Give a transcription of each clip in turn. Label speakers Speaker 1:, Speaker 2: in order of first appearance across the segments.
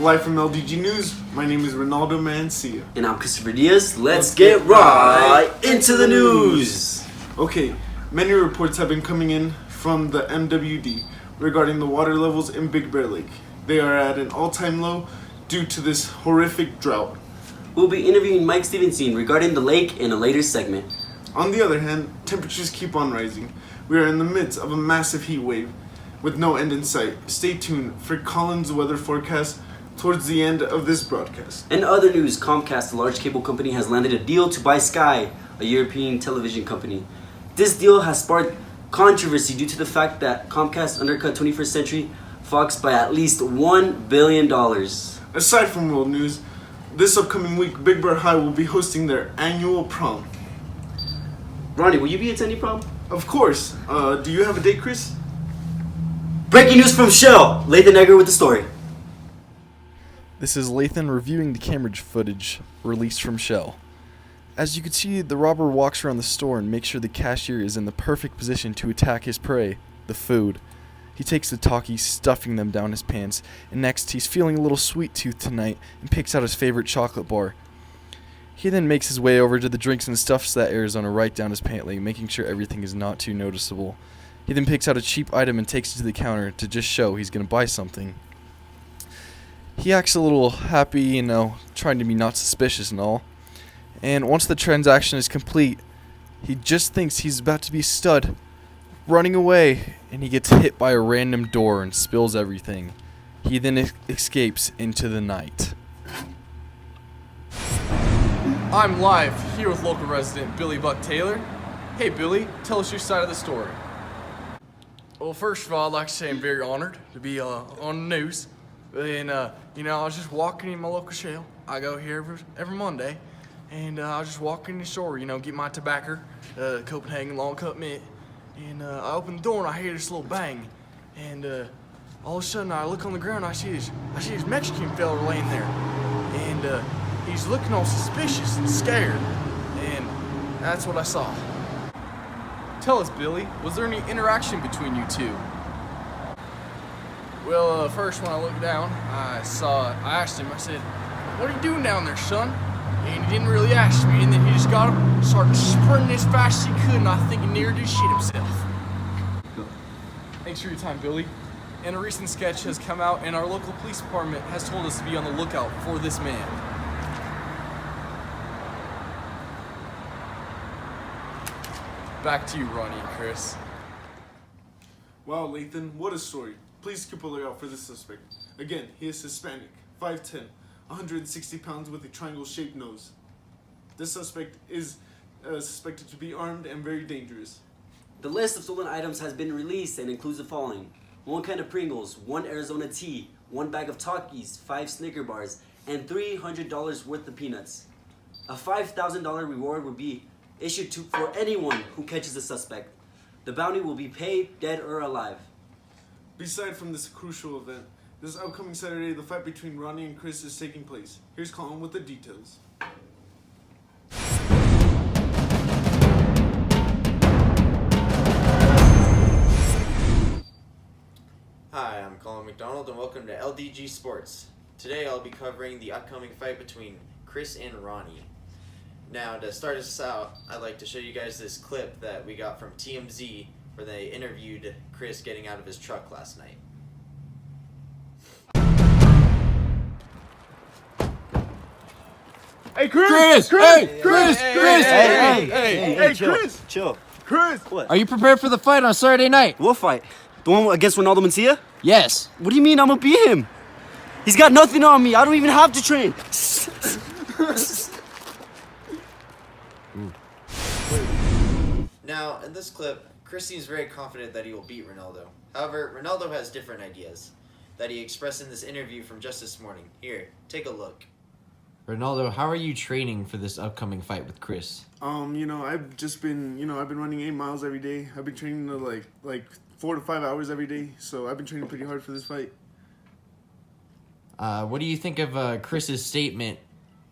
Speaker 1: Live from Ldg News, my name is Ronaldo Mancilla.
Speaker 2: And I'm Christopher Diaz. Let's get right into the news.
Speaker 1: Okay, many reports have been coming in from the MWD regarding the water levels in Big Bear Lake. They are at an all-time low due to this horrific drought.
Speaker 2: We'll be interviewing Mike Stevenson regarding the lake in a later segment.
Speaker 1: On the other hand, temperatures keep on rising. We are in the midst of a massive heat wave with no end in sight. Stay tuned for Collin's weather forecast towards the end of this broadcast.
Speaker 2: In other news, Comcast, a large cable company, has landed a deal to buy Sky, a European television company. This deal has sparked controversy due to the fact that Comcast undercut 21st Century Fox by at least $1 billion.
Speaker 1: Aside from world news, this upcoming week, Big Bear High will be hosting their annual prom.
Speaker 2: Ronnie, will you be attending prom?
Speaker 1: Of course. Do you have a date, Chris?
Speaker 2: Breaking news from Shell. Lathan Egerer with the story.
Speaker 3: This is Lathan reviewing the camera footage released from Shell. As you can see, the robber walks around the store and makes sure the cashier is in the perfect position to attack his prey, the food. He takes the talkies, stuffing them down his pants, and next he's feeling a little sweet tooth tonight and picks out his favorite chocolate bar. He then makes his way over to the drinks and stuffs that Arizona right down his pant leg, making sure everything is not too noticeable. He then picks out a cheap item and takes it to the counter to just show he's going to buy something. He acts a little happy, trying to be not suspicious and all. And once the transaction is complete, he just thinks he's about to be a stud, running away, and he gets hit by a random door and spills everything. He then escapes into the night.
Speaker 4: I'm live here with local resident Billy Buck Taylor. Hey Billy, tell us your side of the story. Well, first of all, I'd like to say I'm very honored to be on the news. And, I was just walking in my local Shell. I go here every Monday. And I was just walking in the store, get my tobacco, Copenhagen long cut mint. And I open the door and I hear this little bang. And all of a sudden I look on the ground and I see this Mexican fella laying there. And he's looking all suspicious and scared. And that's what I saw. Tell us, Billy, was there any interaction between you two? Well, first when I looked down, I asked him, I said, "What are you doing down there, son?" And he didn't really ask me, and then he just got up and started sprinting as fast as he could, and I think he nearly did shit himself. Thanks for your time, Billy. And a recent sketch has come out, and our local police department has told us to be on the lookout for this man. Back to you, Ronnie and Chris.
Speaker 1: Wow, Lathan, what a story. Please keep a lookout for this suspect. Again, he is Hispanic, 5'10", 160 pounds with a triangle-shaped nose. This suspect is suspected to be armed and very dangerous.
Speaker 2: The list of stolen items has been released and includes the following: 1 can of Pringles, 1 Arizona tea, 1 bag of Takis, 5 Snicker bars, and $300 worth of peanuts. A $5,000 reward will be issued for anyone who catches the suspect. The bounty will be paid, dead or alive.
Speaker 1: Beside from this crucial event, this upcoming Saturday, the fight between Ronnie and Chris is taking place. Here's Collin with the details.
Speaker 5: Hi, I'm Collin McDonald and welcome to Ldg Sports. Today I'll be covering the upcoming fight between Chris and Ronnie. Now, to start us out, I'd like to show you guys this clip that we got from TMZ where they interviewed Chris getting out of his truck last night.
Speaker 1: Hey, Chris!
Speaker 4: Hey,
Speaker 1: Chris!
Speaker 2: Hey, chill.
Speaker 1: Chris!
Speaker 2: What?
Speaker 6: Are you prepared for the fight on Saturday night?
Speaker 2: What fight? The one against Ronaldo Mancilla?
Speaker 6: Yes.
Speaker 2: What do you mean I'm gonna beat him? He's got nothing on me. I don't even have to train.
Speaker 5: Now, in this clip, Chris seems very confident that he will beat Ronaldo. However, Ronaldo has different ideas that he expressed in this interview from just this morning. Here, take a look.
Speaker 6: Ronaldo, how are you training for this upcoming fight with Chris?
Speaker 1: I've just been, I've been running 8 miles every day. I've been training like 4 to 5 hours every day. So I've been training pretty hard for this fight.
Speaker 6: What do you think of Chris's statement,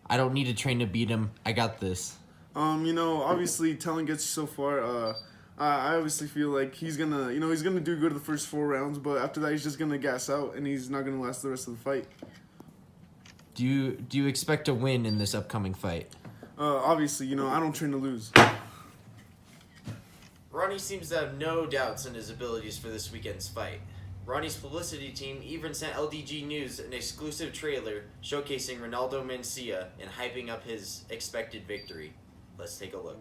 Speaker 6: "I don't need to train to beat him, I got this"?
Speaker 1: Obviously talent gets you so far. I obviously feel like he's gonna do good the first 4 rounds, but after that he's just gonna gas out and he's not gonna last the rest of the fight.
Speaker 6: Do you expect to win in this upcoming fight?
Speaker 1: Obviously, I don't train to lose.
Speaker 5: Ronnie seems to have no doubts in his abilities for this weekend's fight. Ronnie's publicity team even sent Ldg News an exclusive trailer showcasing Ronaldo Mancilla and hyping up his expected victory. Let's take a look.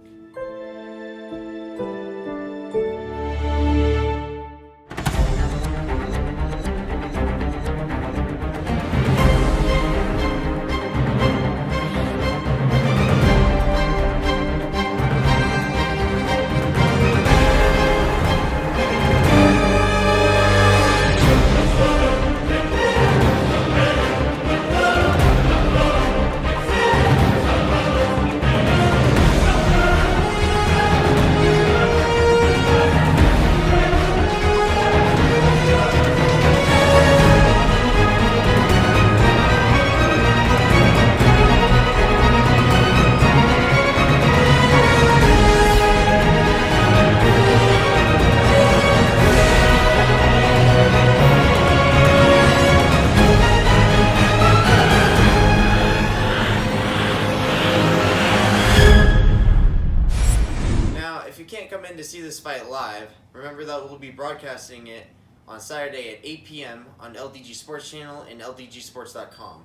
Speaker 5: Come in to see this fight live, remember that we'll be broadcasting it on Saturday at 8 p.m. on Ldg Sports Channel and ldgsports.com.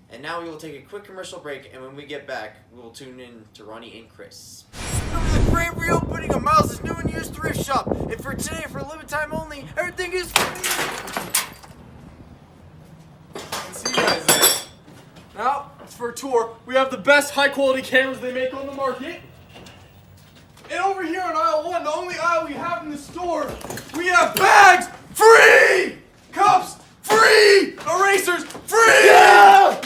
Speaker 5: And now we will take a quick commercial break, and when we get back, we will tune in to Ronnie and Chris. Remember the grand reopening of Miles' new and used thrift shop, and for today, for a limited time only, everything is
Speaker 4: See you guys there. Now, for a tour, we have the best high-quality cameras they make on the market. And over here on aisle 1, the only aisle we have in the store, we have bags free! Cups free! Erasers free! Yeah!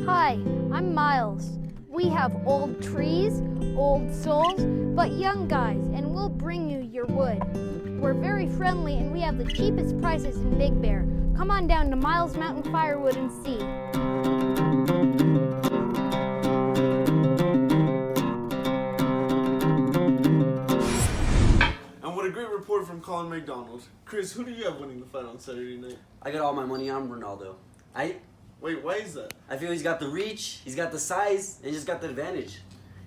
Speaker 7: Hi, I'm Miles. We have old trees, old souls, but young guys, and we'll bring you your wood. We're very friendly and we have the cheapest prices in Big Bear. Come on down to Miles Mountain Firewood and see.
Speaker 1: And what a great report from Collin McDonald. Chris, who do you have winning the fight on Saturday night?
Speaker 2: I got all my money on Ronaldo.
Speaker 1: Wait, why is that?
Speaker 2: I feel he's got the reach, he's got the size, and he's just got the advantage.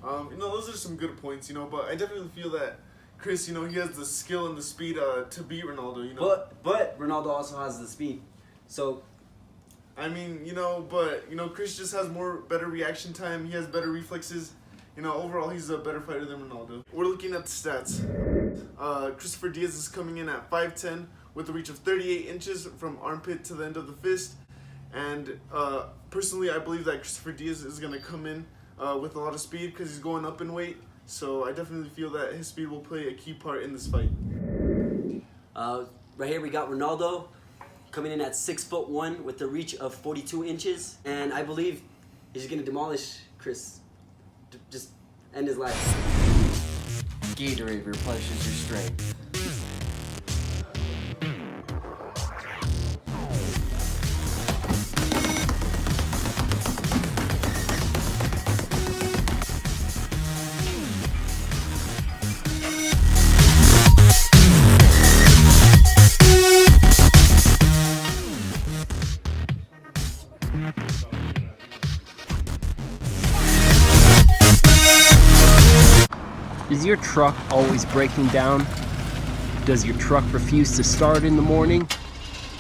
Speaker 1: Those are some good points, but I definitely feel that Chris, he has the skill and the speed to beat Ronaldo,
Speaker 2: But Ronaldo also has the speed. So
Speaker 1: I mean, Chris just has better reaction time. He has better reflexes. Overall, he's a better fighter than Ronaldo. We're looking at the stats. Christopher Diaz is coming in at 5'10", with a reach of 38 inches from armpit to the end of the fist. And personally, I believe that Christopher Diaz is going to come in with a lot of speed because he's going up in weight. So I definitely feel that his speed will play a key part in this fight.
Speaker 2: right here we got Ronaldo coming in at 6'1" with a reach of 42 inches. And I believe he's going to demolish Chris. Just end his life.
Speaker 6: Egerer replenishes your strength.
Speaker 8: Is your truck always breaking down? Does your truck refuse to start in the morning?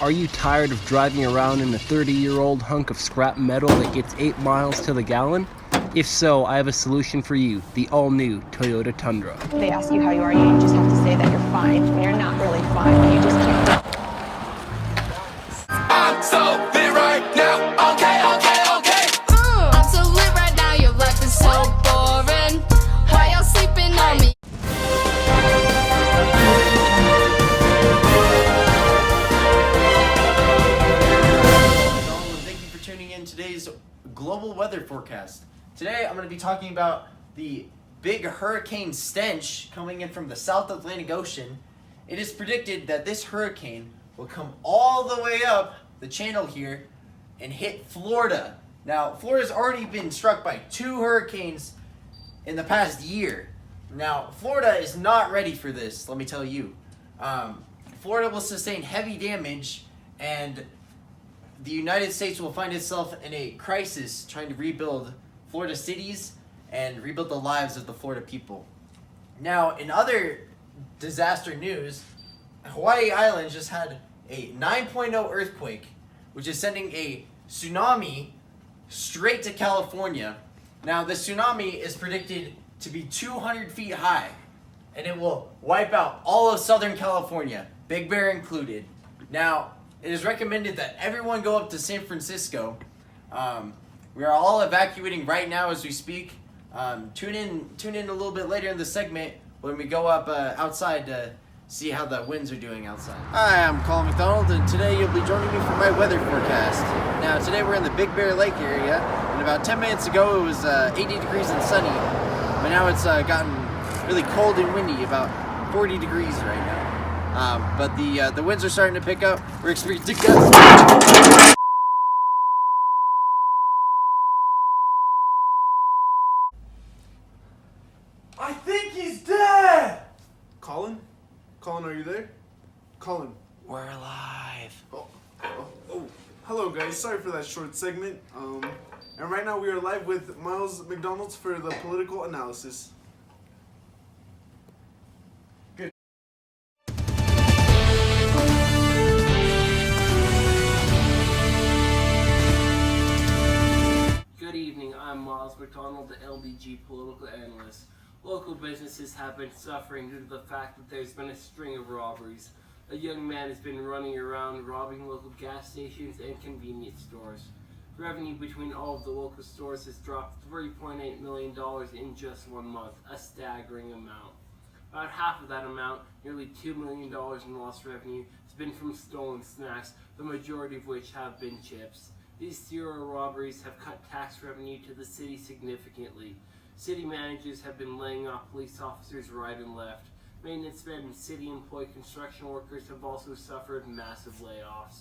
Speaker 8: Are you tired of driving around in a 30-year-old hunk of scrap metal that gets 8 miles to the gallon? If so, I have a solution for you, the all-new Toyota Tundra.
Speaker 9: They ask you how you are, you just have to say that you're fine when you're not really fine. You just can't.
Speaker 10: I'm so lit right now. Okay. I'm so lit right now. Your life is so boring. Why y'all sleeping on me?
Speaker 5: Thank you for tuning in today's global weather forecast. Today I'm going to be talking about the big hurricane stench coming in from the South Atlantic Ocean. It is predicted that this hurricane will come all the way up the channel here and hit Florida Now, Florida's already been struck by 2 hurricanes in the past year. Now, Florida is not ready for this, let me tell you. Florida will sustain heavy damage, and the United States will find itself in a crisis trying to rebuild Florida cities and rebuild the lives of the Florida people. Now, in other disaster news, Hawaii Island just had a 9.0 earthquake, which is sending a tsunami straight to California. Now, the tsunami is predicted to be 200 feet high, and it will wipe out all of Southern California, Big Bear included. Now, it is recommended that everyone go up to San Francisco. We are all evacuating right now as we speak. Tune in a little bit later in the segment when we go up outside to see how the winds are doing outside. Hi, I'm Collin McDonald, and today you'll be joining me for my weather forecast. Now, today we're in the Big Bear Lake area, and about 10 minutes ago it was 80 degrees and sunny, but now it's gotten really cold and windy, about 40 degrees right now. But the winds are starting to pick up. We're experiencing gusts.
Speaker 1: I think he's dead! Collin? Collin, are you there? Collin.
Speaker 5: We're alive.
Speaker 1: Oh. Hello guys, sorry for that short segment. And right now we are live with Miles McDonald for the political analysis.
Speaker 11: Good evening, I'm Miles McDonald, the Ldg political analyst. Local businesses have been suffering due to the fact that there's been a string of robberies. A young man has been running around robbing local gas stations and convenience stores. Revenue between all of the local stores has dropped $3.8 million in just 1 month, a staggering amount. About half of that amount, nearly $2 million in lost revenue, has been from stolen snacks, the majority of which have been chips. These serial robberies have cut tax revenue to the city significantly. City managers have been laying off police officers right and left. Maintenance men and city-employed construction workers have also suffered massive layoffs.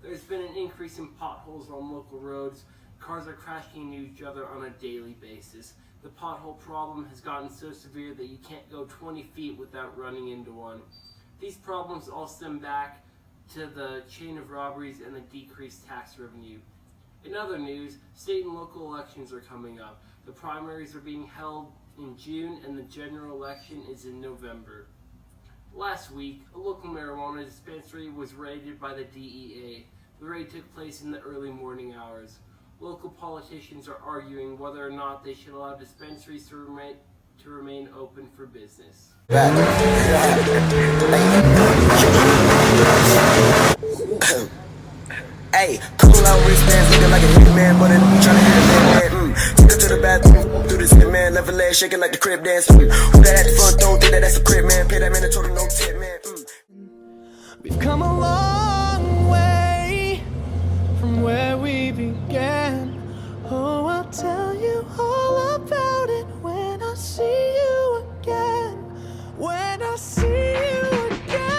Speaker 11: There's been an increase in potholes on local roads. Cars are crashing into each other on a daily basis. The pothole problem has gotten so severe that you can't go 20 feet without running into one. These problems all stem back to the chain of robberies and the decreased tax revenue. In other news, state and local elections are coming up. The primaries are being held in June and the general election is in November. Last week, a local marijuana dispensary was raided by the DEA. The raid took place in the early morning hours. Local politicians are arguing whether or not they should allow dispensaries to remain open for business.
Speaker 12: Hey, cool out wristbands, looking like a hitman, but I'm trying to hit a man. Took her to the bathroom, through this hitman, left her leg shaking like the crib dance. Who that at the front door, think that that's a crib man, pay that man a total no tip, man.
Speaker 13: We've come a long way from where we began. Oh, I'll tell you all about it when I see you again. When I see you again.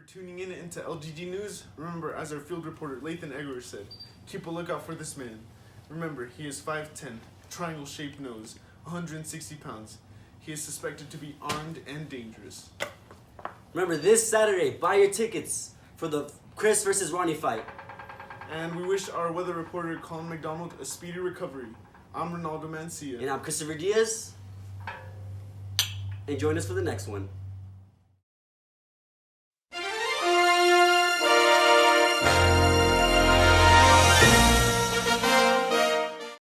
Speaker 1: Tuning in into Ldg News. Remember, as our field reporter Lathan Egerer said, keep a lookout for this man. Remember, he is 5'10", triangle-shaped nose, 160 pounds. He is suspected to be armed and dangerous.
Speaker 2: Remember, this Saturday, buy your tickets for the Chris versus Ronnie fight.
Speaker 1: And we wish our weather reporter Collin McDonald a speedy recovery. I'm Ronaldo Mancilla.
Speaker 2: And I'm Christopher Diaz. And join us for the next one.